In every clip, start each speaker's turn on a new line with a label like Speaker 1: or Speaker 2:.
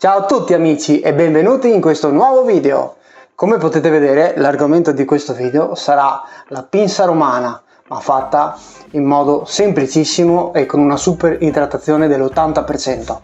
Speaker 1: Ciao a tutti amici e benvenuti in questo nuovo video. Come potete vedere, l'argomento di questo video sarà la pinza romana, ma fatta in modo semplicissimo e con una super idratazione dell'80%.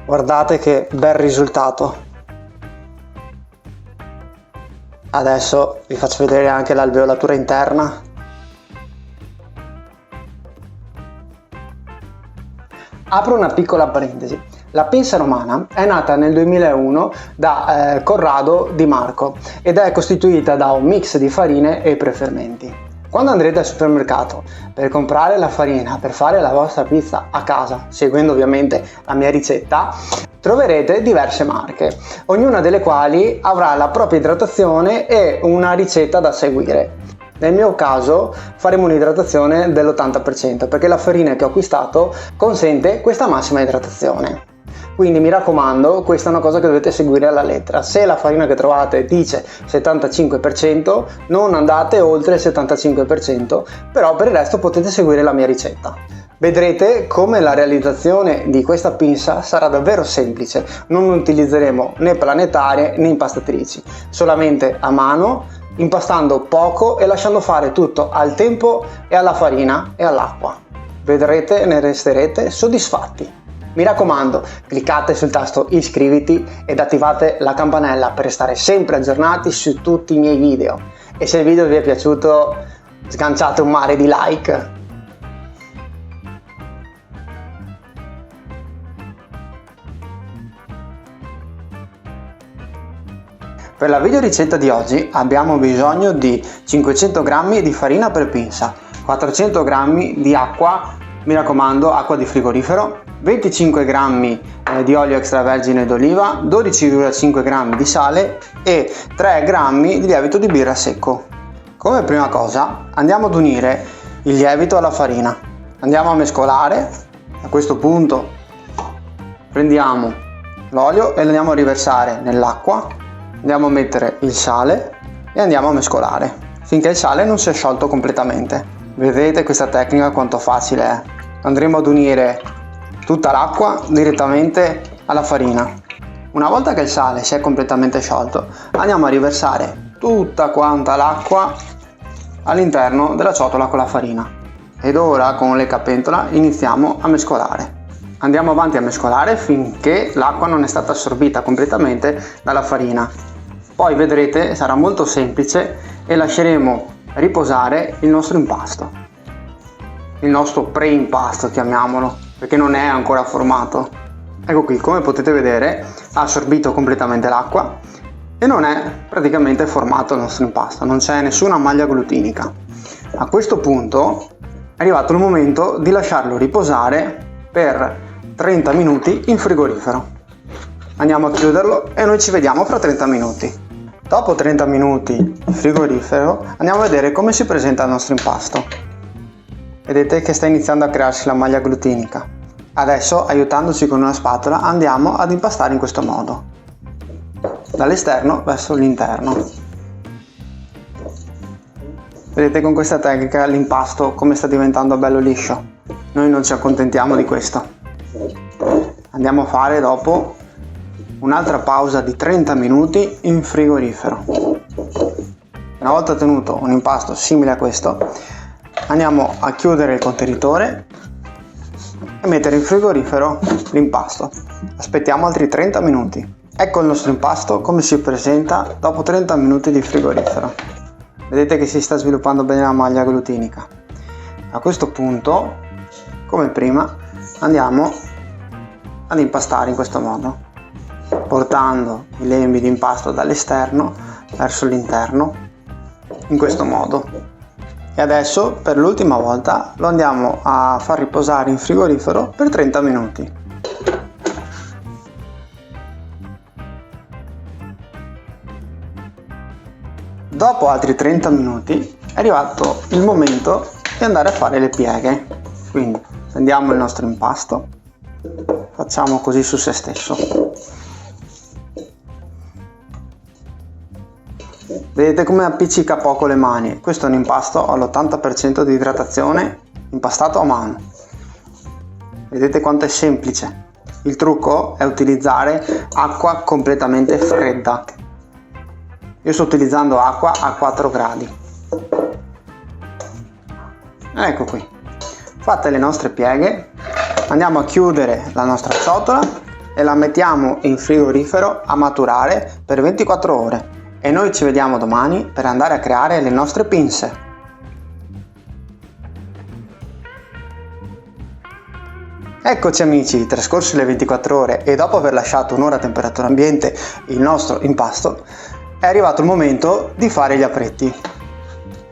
Speaker 1: Guardate che bel risultato. Adesso vi faccio vedere anche l'alveolatura interna. Apro una piccola parentesi. La pinza romana è nata nel 2001 da Corrado Di Marco ed è costituita da un mix di farine e prefermenti. Quando andrete al supermercato per comprare la farina per fare la vostra pizza a casa, seguendo ovviamente la mia ricetta, troverete diverse marche, ognuna delle quali avrà la propria idratazione e una ricetta da seguire. Nel mio caso faremo un'idratazione dell'80% perché la farina che ho acquistato consente questa massima idratazione. Quindi mi raccomando, questa è una cosa che dovete seguire alla lettera. Se la farina che trovate dice 75%, non andate oltre il 75%, però per il resto potete seguire la mia ricetta. Vedrete come la realizzazione di questa pinza sarà davvero semplice. Non utilizzeremo né planetarie né impastatrici, solamente a mano, impastando poco e lasciando fare tutto al tempo e alla farina e all'acqua. Vedrete e ne resterete soddisfatti. Mi raccomando, cliccate sul tasto iscriviti ed attivate la campanella per restare sempre aggiornati su tutti i miei video. E se il video vi è piaciuto, sganciate un mare di like. Per la video ricetta di oggi abbiamo bisogno di 500 g di farina per pinza, 400 g di acqua, mi raccomando acqua di frigorifero, 25 g di olio extravergine d'oliva, 12,5 g di sale e 3 g di lievito di birra secco. Come prima cosa andiamo ad unire il lievito alla farina, andiamo a mescolare. A questo punto prendiamo l'olio e lo andiamo a riversare nell'acqua, andiamo a mettere il sale e andiamo a mescolare finché il sale non si è sciolto completamente. Vedete questa tecnica quanto facile è. Andremo ad unire tutta l'acqua direttamente alla farina. Una volta che il sale si è completamente sciolto, andiamo a riversare tutta quanta l'acqua all'interno della ciotola con la farina. Ed ora con l'eccapentola iniziamo a mescolare. Andiamo avanti a mescolare finché l'acqua non è stata assorbita completamente dalla farina. Poi vedrete sarà molto semplice e lasceremo riposare il nostro impasto. Il nostro pre-impasto chiamiamolo, perché non è ancora formato. Ecco qui, come potete vedere ha assorbito completamente l'acqua e non è praticamente formato il nostro impasto, non c'è nessuna maglia glutinica. A questo punto è arrivato il momento di lasciarlo riposare per 30 minuti in frigorifero. Andiamo a chiuderlo e noi ci vediamo fra 30 minuti. Dopo 30 minuti in frigorifero andiamo a vedere come si presenta il nostro impasto. Vedete che sta iniziando a crearsi la maglia glutinica. Adesso, aiutandoci con una spatola, andiamo ad impastare in questo modo, dall'esterno verso l'interno. Vedete con questa tecnica l'impasto come sta diventando bello liscio. Noi non ci accontentiamo di questo. Andiamo a fare dopo un'altra pausa di 30 minuti in frigorifero. Una volta ottenuto un impasto simile a questo, andiamo a chiudere il contenitore e mettere in frigorifero l'impasto. Aspettiamo altri 30 minuti. Ecco il nostro impasto come si presenta dopo 30 minuti di frigorifero. Vedete che si sta sviluppando bene la maglia glutinica. A questo punto, come prima, andiamo ad impastare in questo modo, portando i lembi di impasto dall'esterno verso l'interno, in questo modo. E adesso per l'ultima volta lo andiamo a far riposare in frigorifero per 30 minuti. Dopo altri 30 minuti è arrivato il momento di andare a fare le pieghe. Quindi prendiamo il nostro impasto, facciamo così su se stesso. Vedete come appiccica poco le mani. Questo è un impasto all'80% di idratazione impastato a mano. Vedete quanto è semplice. Il trucco è utilizzare acqua completamente fredda. Io sto utilizzando acqua a 4 gradi. Ecco qui. Fatte le nostre pieghe, andiamo a chiudere la nostra ciotola e la mettiamo in frigorifero a maturare per 24 ore. E noi ci vediamo domani per andare a creare le nostre pinze. Eccoci amici, trascorse le 24 ore e dopo aver lasciato un'ora a temperatura ambiente il nostro impasto, è arrivato il momento di fare gli apretti.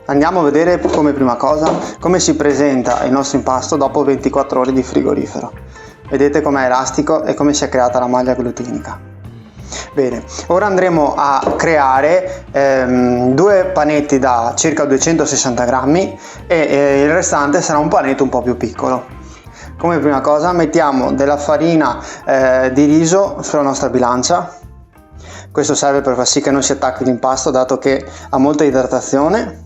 Speaker 1: Andiamo a vedere come prima cosa come si presenta il nostro impasto dopo 24 ore di frigorifero. Vedete com'è elastico e come si è creata la maglia glutinica. Bene, ora andremo a creare 2 panetti da circa 260 grammi e il restante sarà un panetto un po' più piccolo. Come prima cosa mettiamo della farina di riso sulla nostra bilancia. Questo serve per far sì che non si attacchi l'impasto, dato che ha molta idratazione.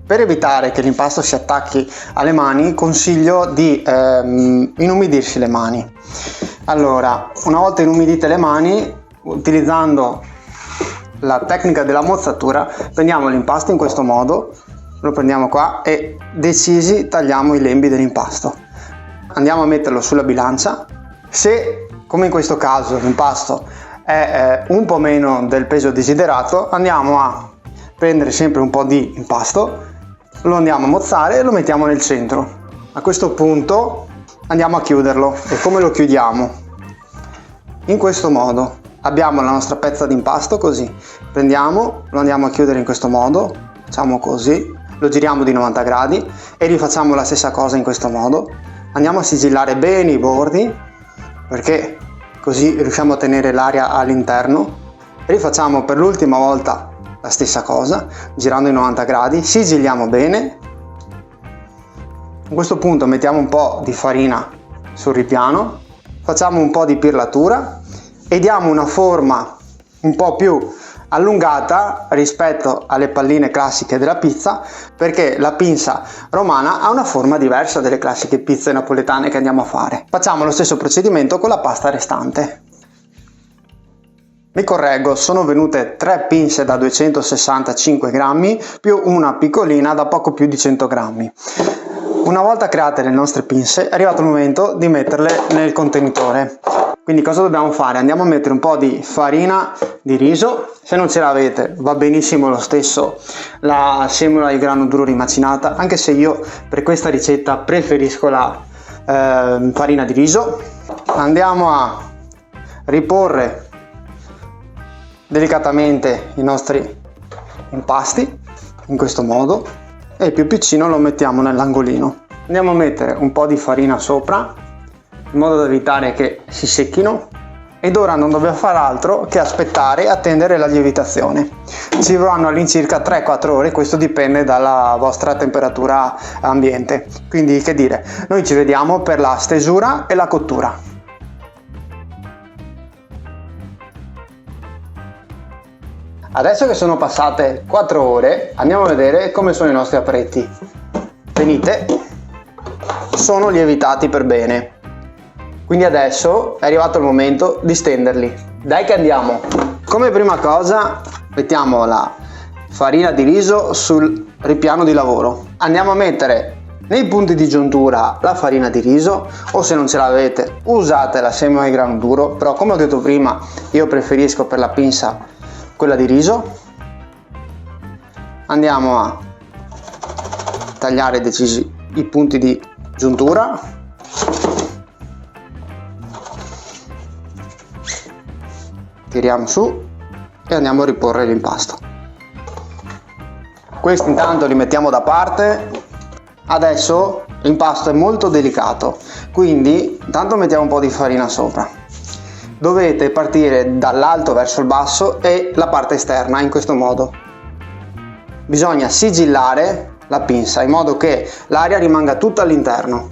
Speaker 1: Per evitare che l'impasto si attacchi alle mani, consiglio di inumidirsi le mani. Allora, una volta inumidite le mani, utilizzando la tecnica della mozzatura, prendiamo l'impasto in questo modo, lo prendiamo qua e decisi tagliamo i lembi dell'impasto. Andiamo a metterlo sulla bilancia. Se, come in questo caso, l'impasto è un po' meno del peso desiderato, andiamo a prendere sempre un po' di impasto, lo andiamo a mozzare e lo mettiamo nel centro. A questo punto andiamo a chiuderlo. E come lo chiudiamo? In questo modo. Abbiamo la nostra pezza di impasto così. Prendiamo, lo andiamo a chiudere in questo modo, facciamo così, lo giriamo di 90 gradi e rifacciamo la stessa cosa in questo modo. Andiamo a sigillare bene i bordi, perché così riusciamo a tenere l'aria all'interno. Rifacciamo per l'ultima volta la stessa cosa, girando i 90 gradi, sigilliamo bene. A questo punto mettiamo un po' di farina sul ripiano, facciamo un po' di pirlatura e diamo una forma un po' più allungata rispetto alle palline classiche della pizza, perché la pinza romana ha una forma diversa delle classiche pizze napoletane che andiamo a fare. Facciamo lo stesso procedimento con la pasta restante. Mi correggo, sono venute 3 pinze da 265 grammi più una piccolina da poco più di 100 grammi. Una volta create le nostre pinze è arrivato il momento di metterle nel contenitore. Quindi cosa dobbiamo fare? Andiamo a mettere un po' di farina di riso, se non ce l'avete va benissimo lo stesso la semola di grano duro rimacinata, anche se io per questa ricetta preferisco la farina di riso. Andiamo a riporre delicatamente i nostri impasti in questo modo e il più piccino lo mettiamo nell'angolino. Andiamo a mettere un po' di farina sopra in modo da evitare che si secchino, ed ora non dobbiamo fare altro che aspettare e attendere la lievitazione. Ci vorranno all'incirca 3-4 ore, questo dipende dalla vostra temperatura ambiente. Quindi che dire, noi ci vediamo per la stesura e la cottura. Adesso che sono passate 4 ore andiamo a vedere come sono i nostri apretti. Venite, sono lievitati per bene. Quindi adesso è arrivato il momento di stenderli. Dai che andiamo! Come prima cosa mettiamo la farina di riso sul ripiano di lavoro. Andiamo a mettere nei punti di giuntura la farina di riso, o se non ce l'avete usate la semola di grano duro, però come ho detto prima io preferisco per la pinza quella di riso. Andiamo a tagliare decisi i punti di giuntura. Tiriamo su e andiamo a riporre l'impasto. Questi intanto li mettiamo da parte. Adesso l'impasto è molto delicato, quindi intanto mettiamo un po' di farina sopra. Dovete partire dall'alto verso il basso e la parte esterna in questo modo. Bisogna sigillare la pinza in modo che l'aria rimanga tutta all'interno.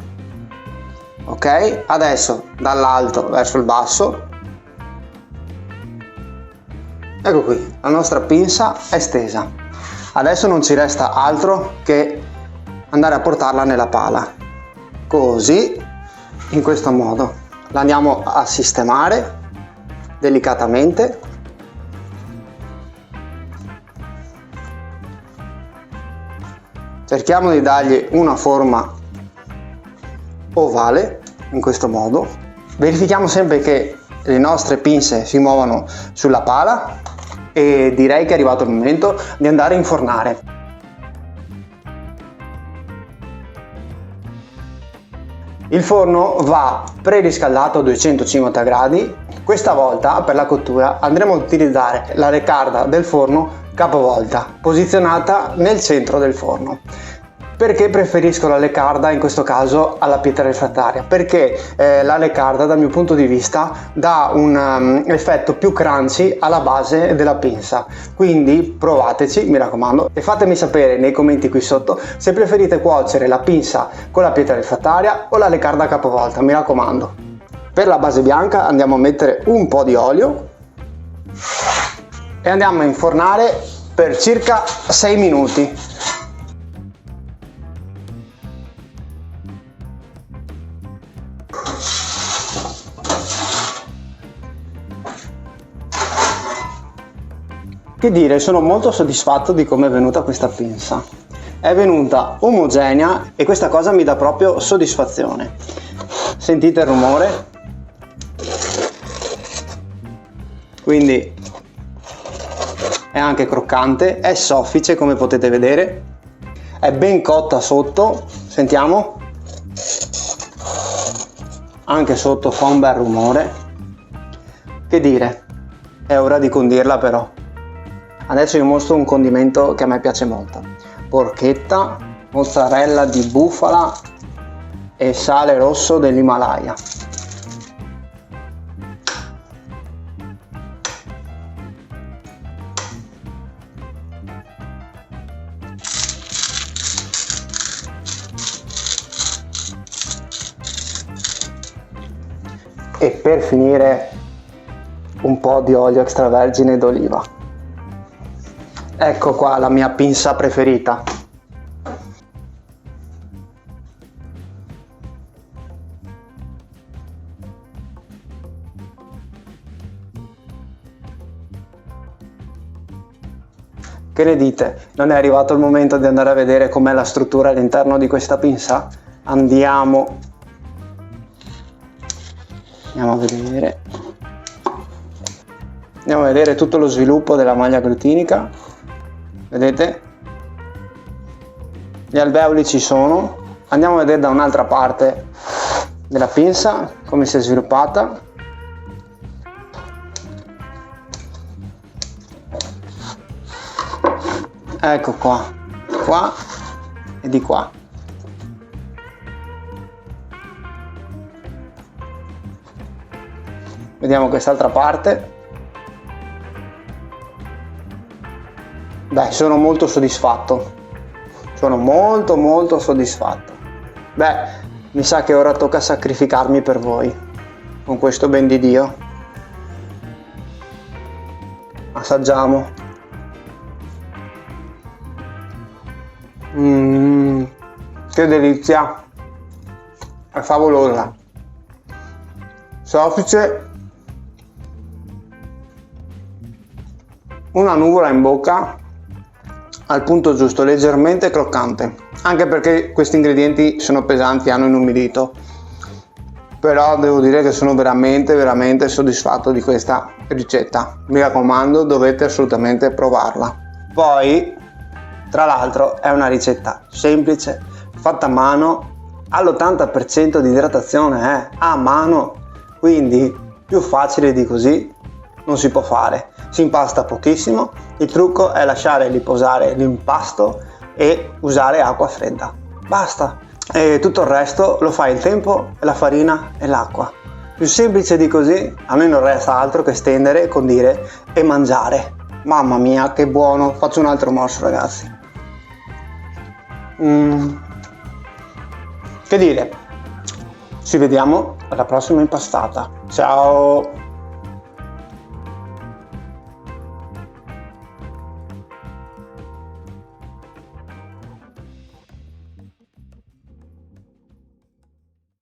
Speaker 1: Ok? Adesso dall'alto verso il basso. Ecco qui, la nostra pinza è stesa. Adesso non ci resta altro che andare a portarla nella pala. Così, in questo modo. la andiamo a sistemare delicatamente. Cerchiamo di dargli una forma ovale, in questo modo. Verifichiamo sempre che le nostre pinze si muovano sulla pala e direi che è arrivato il momento di andare a infornare. Il forno va preriscaldato a 250 gradi. Questa volta per la cottura andremo ad utilizzare la leccarda del forno capovolta, posizionata nel centro del forno. Perché preferisco la leccarda in questo caso alla pietra refrattaria? Perché la leccarda dal mio punto di vista dà un effetto più crunchy alla base della pinza. Quindi provateci, mi raccomando, e fatemi sapere nei commenti qui sotto se preferite cuocere la pinza con la pietra refrattaria o la leccarda capovolta, mi raccomando. Per la base bianca andiamo a mettere un po' di olio e andiamo a infornare per circa 6 minuti. Che dire, sono molto soddisfatto di come è venuta questa pinza. È venuta omogenea e questa cosa mi dà proprio soddisfazione. Sentite il rumore? Quindi è anche croccante, è soffice come potete vedere, è ben cotta sotto, sentiamo? Anche sotto fa un bel rumore. Che dire, è ora di condirla però. Adesso vi mostro un condimento che a me piace molto: porchetta, mozzarella di bufala e sale rosso dell'Himalaya. E per finire un po' di olio extravergine d'oliva. Ecco qua la mia pinza preferita. Che ne dite? Non è arrivato il momento di andare a vedere com'è la struttura all'interno di questa pinza? Andiamo a vedere. Andiamo a vedere tutto lo sviluppo della maglia glutinica. Vedete? Gli alveoli ci sono. Andiamo a vedere da un'altra parte della pinza come si è sviluppata. Ecco qua, qua e di qua. Vediamo quest'altra parte. Beh, sono molto soddisfatto. Sono molto soddisfatto. Beh, mi sa che ora tocca sacrificarmi per voi. Con questo ben di Dio. Assaggiamo. Che delizia. È favolosa. Soffice. Una nuvola in bocca. Al punto giusto, leggermente croccante, anche perché questi ingredienti sono pesanti, hanno inumidito, però devo dire che sono veramente soddisfatto di questa ricetta. Mi raccomando, dovete assolutamente provarla. Poi tra l'altro è una ricetta semplice, fatta a mano, all'80% di idratazione a mano, quindi più facile di così non si può fare. Si impasta pochissimo, il trucco è lasciare riposare l'impasto e usare acqua fredda, basta. E tutto il resto lo fa il tempo, la farina e l'acqua. Più semplice di così, a noi non resta altro che stendere, condire e mangiare. Mamma mia, che buono! Faccio un altro morso, ragazzi. Che dire, ci vediamo alla prossima impastata. Ciao!